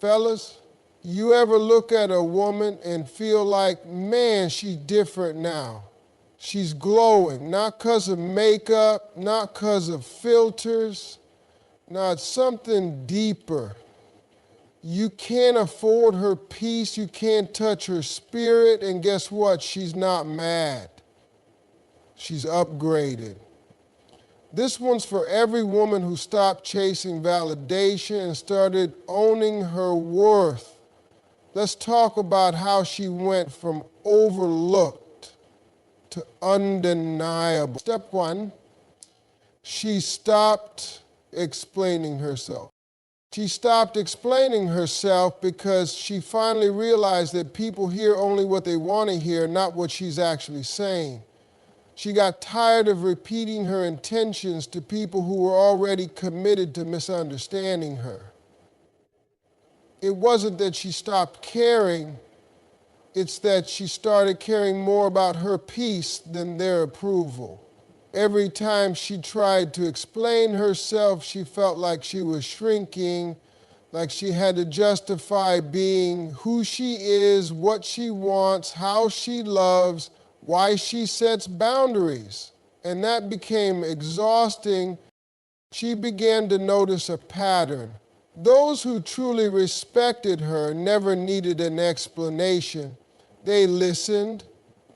Fellas, you ever look at a woman and feel like, man, she's different now. She's glowing, not because of makeup, not because of filters, not something deeper. You can't afford her peace, you can't touch her spirit, and guess what? She's not mad. She's upgraded. This one's for every woman who stopped chasing validation and started owning her worth. Let's talk about how she went from overlooked to undeniable. Step one, she stopped explaining herself. She stopped explaining herself because she finally realized that people hear only what they want to hear, not what she's actually saying. She got tired of repeating her intentions to people who were already committed to misunderstanding her. It wasn't that she stopped caring, it's that she started caring more about her peace than their approval. Every time she tried to explain herself, she felt like she was shrinking, like she had to justify being who she is, what she wants, how she loves, why she sets boundaries. And that became exhausting. She began to notice a pattern. Those who truly respected her never needed an explanation. They listened,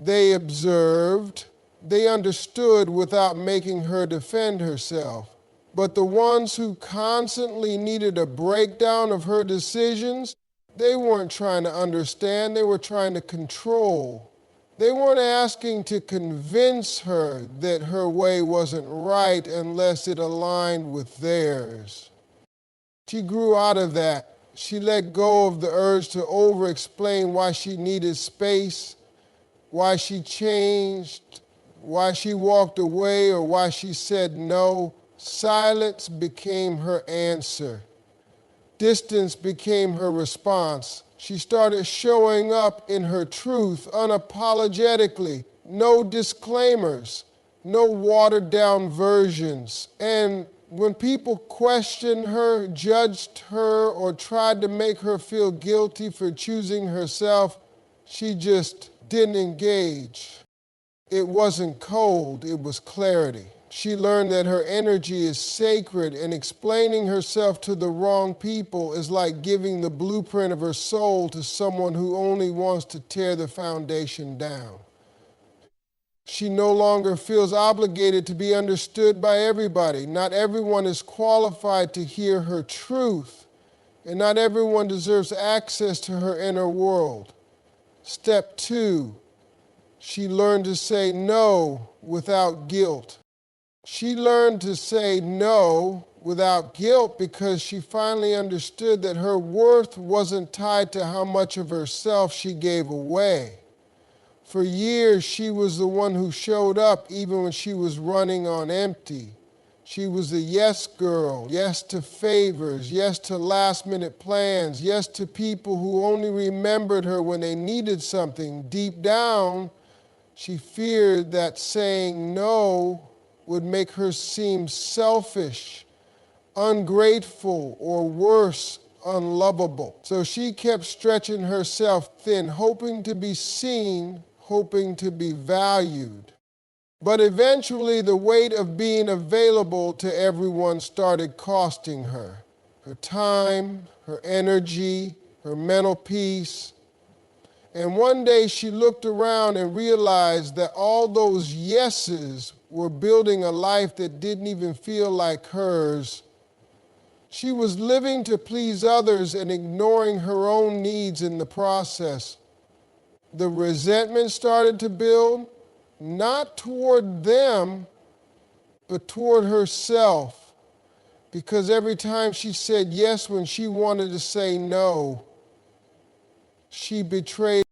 they observed, they understood without making her defend herself. But the ones who constantly needed a breakdown of her decisions, they weren't trying to understand, they were trying to control. They weren't asking to convince her that her way wasn't right unless it aligned with theirs. She grew out of that. She let go of the urge to over-explain why she needed space, why she changed, why she walked away, or why she said no. Silence became her answer. Distance became her response. She started showing up in her truth unapologetically. No disclaimers, no watered-down versions. And when people questioned her, judged her, or tried to make her feel guilty for choosing herself, she just didn't engage. It wasn't cold, it was clarity. She learned that her energy is sacred, and explaining herself to the wrong people is like giving the blueprint of her soul to someone who only wants to tear the foundation down. She no longer feels obligated to be understood by everybody. Not everyone is qualified to hear her truth, and not everyone deserves access to her inner world. Step two, she learned to say no without guilt. She learned to say no without guilt because she finally understood that her worth wasn't tied to how much of herself she gave away. For years, she was the one who showed up even when she was running on empty. She was the yes girl, yes to favors, yes to last-minute plans, yes to people who only remembered her when they needed something. Deep down, she feared that saying no would make her seem selfish, ungrateful, or worse, unlovable. So she kept stretching herself thin, hoping to be seen, hoping to be valued. But eventually the weight of being available to everyone started costing her. Her time, her energy, her mental peace. And one day she looked around and realized that all those yeses were building a life that didn't even feel like hers. She was living to please others and ignoring her own needs in the process. The resentment started to build, not toward them, but toward herself. Because every time she said yes when she wanted to say no, she betrayed.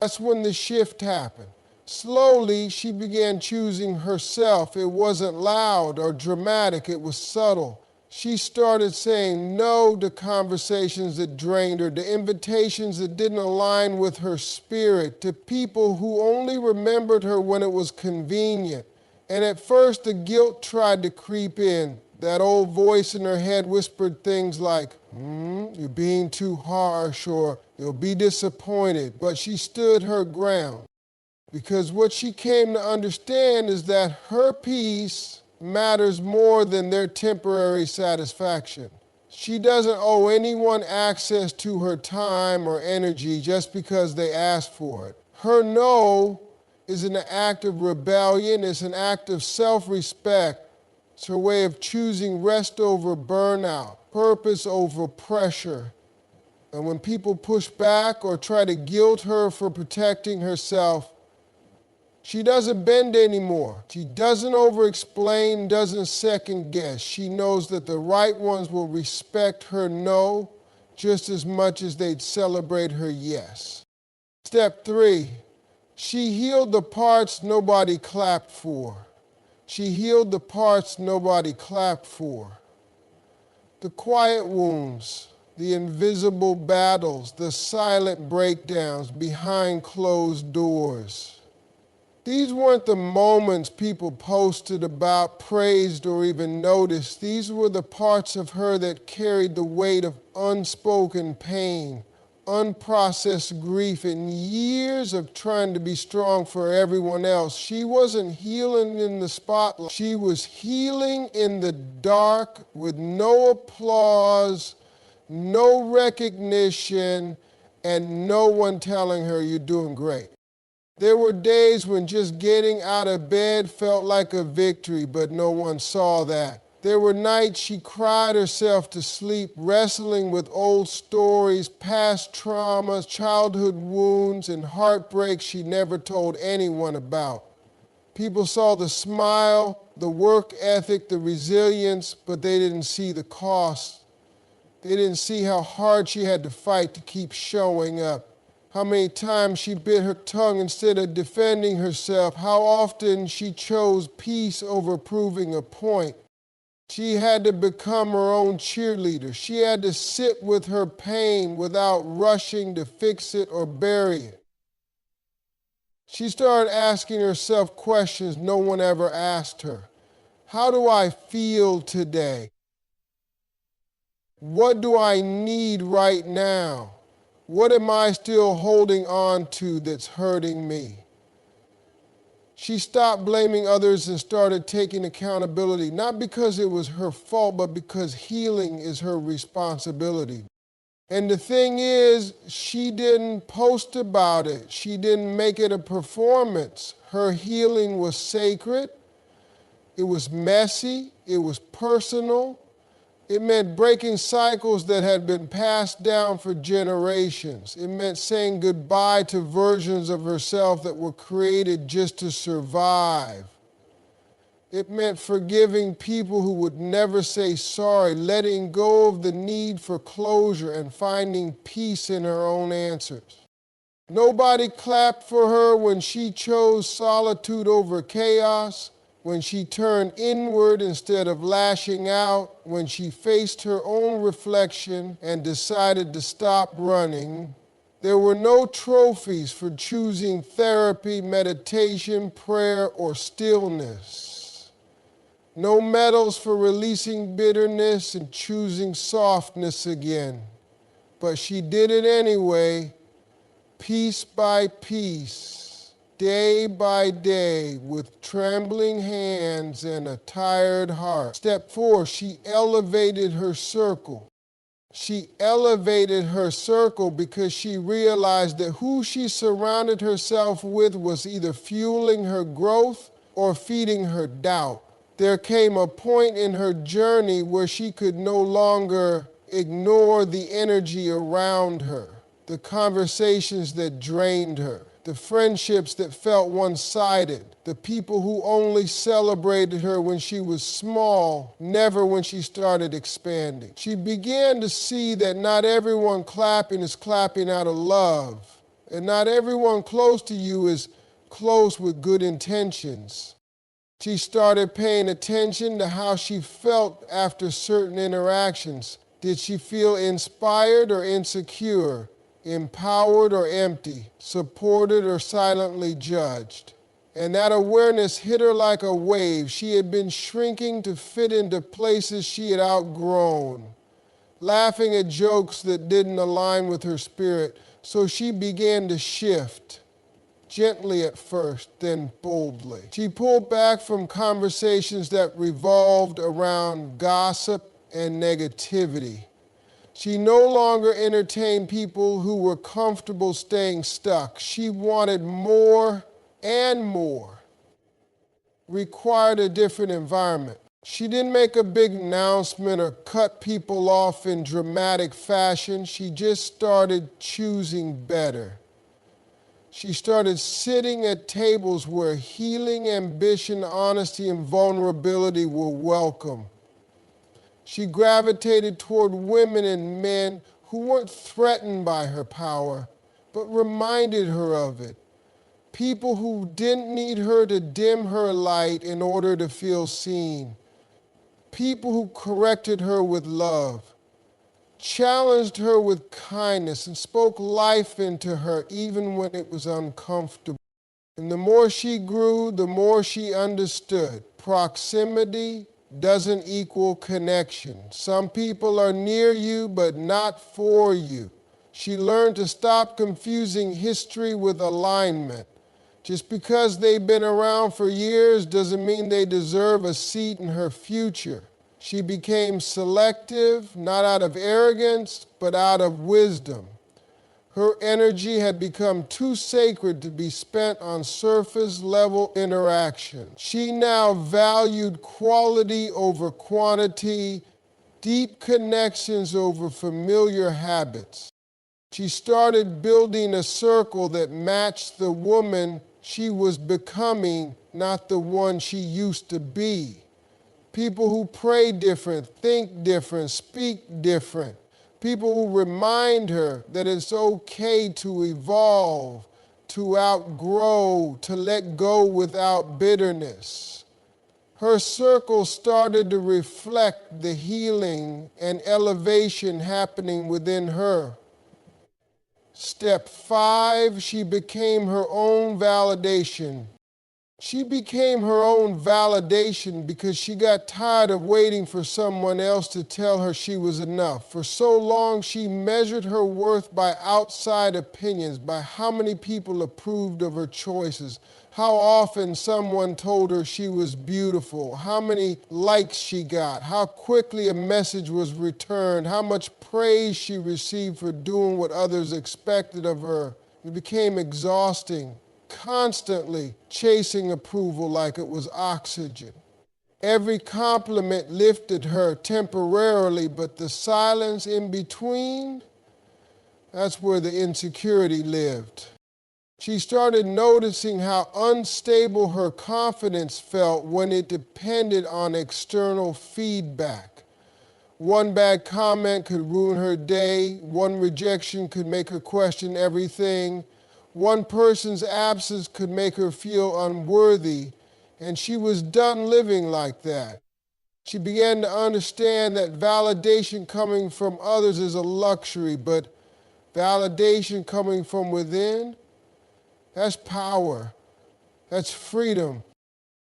That's when the shift happened. Slowly, she began choosing herself. It wasn't loud or dramatic, it was subtle. She started saying no to conversations that drained her, to invitations that didn't align with her spirit, to people who only remembered her when it was convenient. And at first, the guilt tried to creep in. That old voice in her head whispered things like, You're being too harsh, or you'll be disappointed. But she stood her ground, because what she came to understand is that her peace matters more than their temporary satisfaction. She doesn't owe anyone access to her time or energy just because they asked for it. Her no is an act of rebellion. It's an act of self-respect. It's her way of choosing rest over burnout, purpose over pressure. And when people push back or try to guilt her for protecting herself, she doesn't bend anymore. She doesn't over-explain, doesn't second-guess. She knows that the right ones will respect her no just as much as they'd celebrate her yes. Step 3, she healed the parts nobody clapped for. She healed the parts nobody clapped for. The quiet wounds, the invisible battles, the silent breakdowns behind closed doors. These weren't the moments people posted about, praised, or even noticed. These were the parts of her that carried the weight of unspoken pain, unprocessed grief, and years of trying to be strong for everyone else. She wasn't healing in the spotlight. She was healing in the dark with no applause, no recognition, and no one telling her you're doing great. There were days when just getting out of bed felt like a victory, but no one saw that. There were nights she cried herself to sleep, wrestling with old stories, past traumas, childhood wounds, and heartbreaks she never told anyone about. People saw the smile, the work ethic, the resilience, but they didn't see the cost. They didn't see how hard she had to fight to keep showing up. How many times she bit her tongue instead of defending herself. How often she chose peace over proving a point. She had to become her own cheerleader. She had to sit with her pain without rushing to fix it or bury it. She started asking herself questions no one ever asked her. How do I feel today? What do I need right now? What am I still holding on to that's hurting me? She stopped blaming others and started taking accountability, not because it was her fault, but because healing is her responsibility. And the thing is, she didn't post about it. She didn't make it a performance. Her healing was sacred. It was messy. It was personal. It meant breaking cycles that had been passed down for generations. It meant saying goodbye to versions of herself that were created just to survive. It meant forgiving people who would never say sorry, letting go of the need for closure and finding peace in her own answers. Nobody clapped for her when she chose solitude over chaos, when she turned inward instead of lashing out, when she faced her own reflection and decided to stop running. There were no trophies for choosing therapy, meditation, prayer, or stillness. No medals for releasing bitterness and choosing softness again. But she did it anyway, piece by piece. Day by day, with trembling hands and a tired heart. Step 4, she elevated her circle. She elevated her circle because she realized that who she surrounded herself with was either fueling her growth or feeding her doubt. There came a point in her journey where she could no longer ignore the energy around her, the conversations that drained her, the friendships that felt one-sided, the people who only celebrated her when she was small, never when she started expanding. She began to see that not everyone clapping is clapping out of love, and not everyone close to you is close with good intentions. She started paying attention to how she felt after certain interactions. Did she feel inspired or insecure? Empowered or empty, supported or silently judged? And that awareness hit her like a wave. She had been shrinking to fit into places she had outgrown. laughing at jokes that didn't align with her spirit. So she began to shift, gently at first, then boldly. She pulled back from conversations that revolved around gossip and negativity. She no longer entertained people who were comfortable staying stuck. She wanted more and more, required a different environment. She didn't make a big announcement or cut people off in dramatic fashion. She just started choosing better. She started sitting at tables where healing, ambition, honesty, and vulnerability were welcome. She gravitated toward women and men who weren't threatened by her power, but reminded her of it. People who didn't need her to dim her light in order to feel seen. People who corrected her with love, challenged her with kindness, and spoke life into her even when it was uncomfortable. And the more she grew, the more she understood. Proximity doesn't equal connection. Some people are near you, but not for you. She learned to stop confusing history with alignment. Just because they've been around for years doesn't mean they deserve a seat in her future. She became selective, not out of arrogance, but out of wisdom. Her energy had become too sacred to be spent on surface-level interaction. She now valued quality over quantity, deep connections over familiar habits. She started building a circle that matched the woman she was becoming, not the one she used to be. People who pray different, think different, speak different. People who remind her that it's okay to evolve, to outgrow, to let go without bitterness. Her circle started to reflect the healing and elevation happening within her. Step 5, she became her own validation. She became her own validation because she got tired of waiting for someone else to tell her she was enough. For so long, she measured her worth by outside opinions, by how many people approved of her choices, how often someone told her she was beautiful, how many likes she got, how quickly a message was returned, how much praise she received for doing what others expected of her. It became exhausting. Constantly chasing approval like it was oxygen. Every compliment lifted her temporarily, but the silence in between, that's where the insecurity lived. She started noticing how unstable her confidence felt when it depended on external feedback. One bad comment could ruin her day. One rejection could make her question everything. One person's absence could make her feel unworthy, and she was done living like that. She began to understand that validation coming from others is a luxury, but validation coming from within, that's power, that's freedom.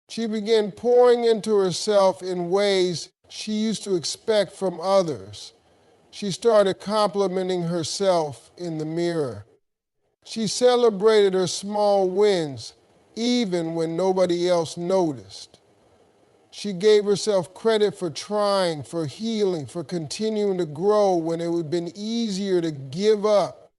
She began pouring into herself in ways she used to expect from others. She started complimenting herself in the mirror. She celebrated her small wins, even when nobody else noticed. She gave herself credit for trying, for healing, for continuing to grow when it would have been easier to give up.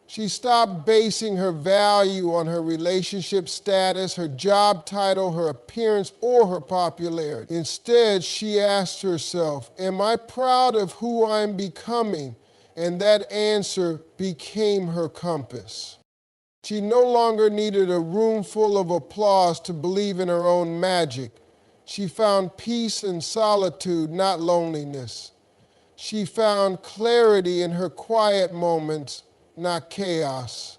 She stopped basing her value on her relationship status, her job title, her appearance, or her popularity. Instead, she asked herself, am I proud of who I'm becoming? And that answer became her compass. She no longer needed a room full of applause to believe in her own magic. She found peace in solitude, not loneliness. She found clarity in her quiet moments, not chaos.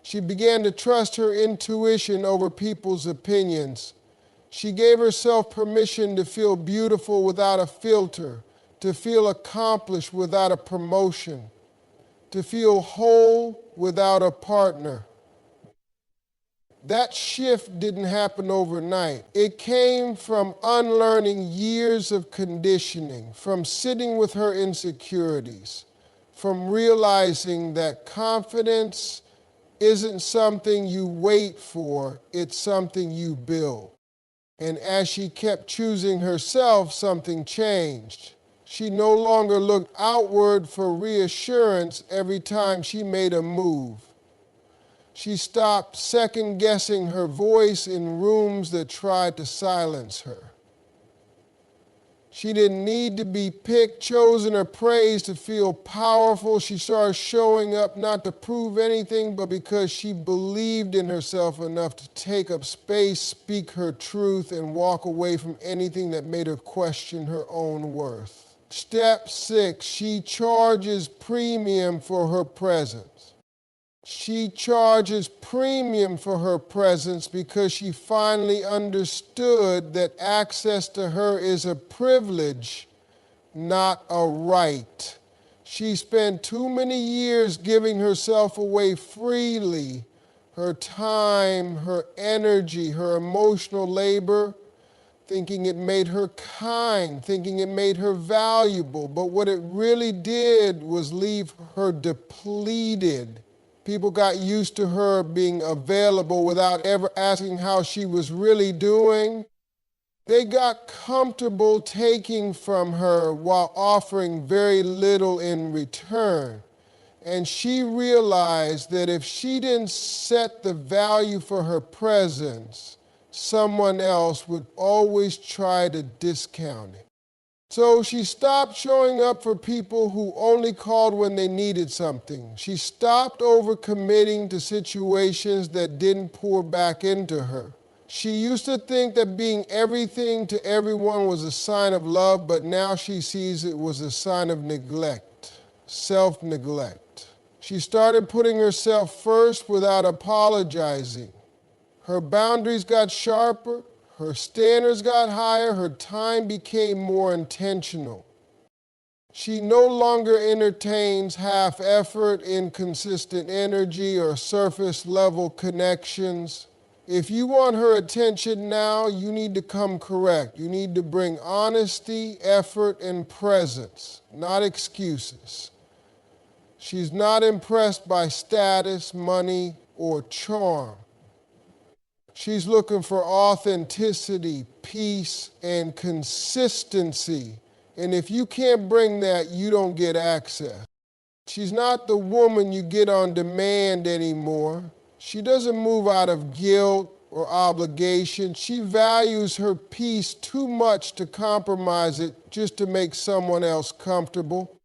She began to trust her intuition over people's opinions. She gave herself permission to feel beautiful without a filter, to feel accomplished without a promotion, to feel whole without a partner. That shift didn't happen overnight. It came from unlearning years of conditioning, from sitting with her insecurities, from realizing that confidence isn't something you wait for, it's something you build. And as she kept choosing herself, something changed. She no longer looked outward for reassurance every time she made a move. She stopped second-guessing her voice in rooms that tried to silence her. She didn't need to be picked, chosen, or praised to feel powerful. She started showing up not to prove anything, but because she believed in herself enough to take up space, speak her truth, and walk away from anything that made her question her own worth. Step 6, she charges premium for her presence. She charges premium for her presence because she finally understood that access to her is a privilege, not a right. She spent too many years giving herself away freely, her time, her energy, her emotional labor, thinking it made her kind, thinking it made her valuable. But what it really did was leave her depleted. People got used to her being available without ever asking how she was really doing. They got comfortable taking from her while offering very little in return. And she realized that if she didn't set the value for her presence, someone else would always try to discount it. So she stopped showing up for people who only called when they needed something. She stopped overcommitting to situations that didn't pour back into her. She used to think that being everything to everyone was a sign of love, but now she sees it was a sign of neglect, self-neglect. She started putting herself first without apologizing. Her boundaries got sharper. Her standards got higher, her time became more intentional. She no longer entertains half-effort, inconsistent energy, or surface-level connections. If you want her attention now, you need to come correct. You need to bring honesty, effort, and presence, not excuses. She's not impressed by status, money, or charm. She's looking for authenticity, peace, and consistency. And if you can't bring that, you don't get access. She's not the woman you get on demand anymore. She doesn't move out of guilt or obligation. She values her peace too much to compromise it just to make someone else comfortable.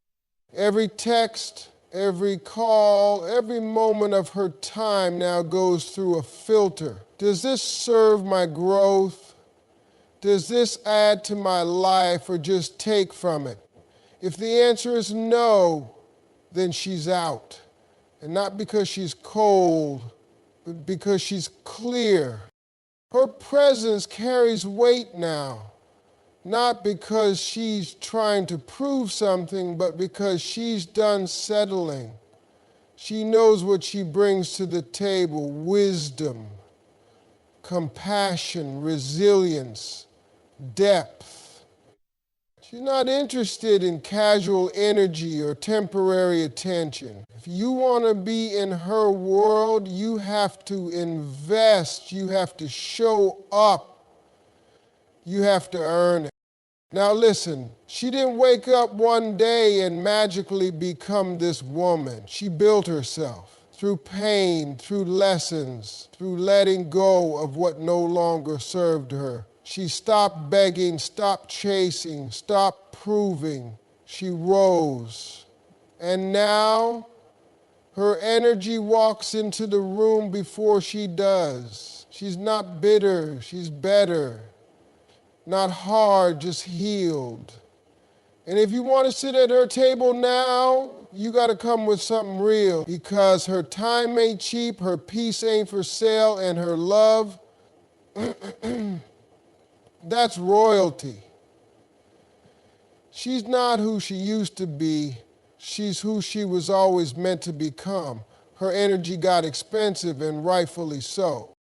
Every text, every call, every moment of her time now goes through a filter. Does this serve my growth? Does this add to my life or just take from it? If the answer is no, then she's out. And not because she's cold, but because she's clear. Her presence carries weight now. Not because she's trying to prove something, but because she's done settling. She knows what she brings to the table: wisdom, compassion, resilience, depth. She's not interested in casual energy or temporary attention. If you want to be in her world, you have to invest, you have to show up, you have to earn it. Now listen, she didn't wake up one day and magically become this woman. She built herself through pain, through lessons, through letting go of what no longer served her. She stopped begging, stopped chasing, stopped proving. She rose. And now her energy walks into the room before she does. She's not bitter, she's better. Not hard, just healed. And if you want to sit at her table now, you got to come with something real, because her time ain't cheap, her peace ain't for sale, and her love, that's royalty. She's not who she used to be. She's who she was always meant to become. Her energy got expensive, and rightfully so.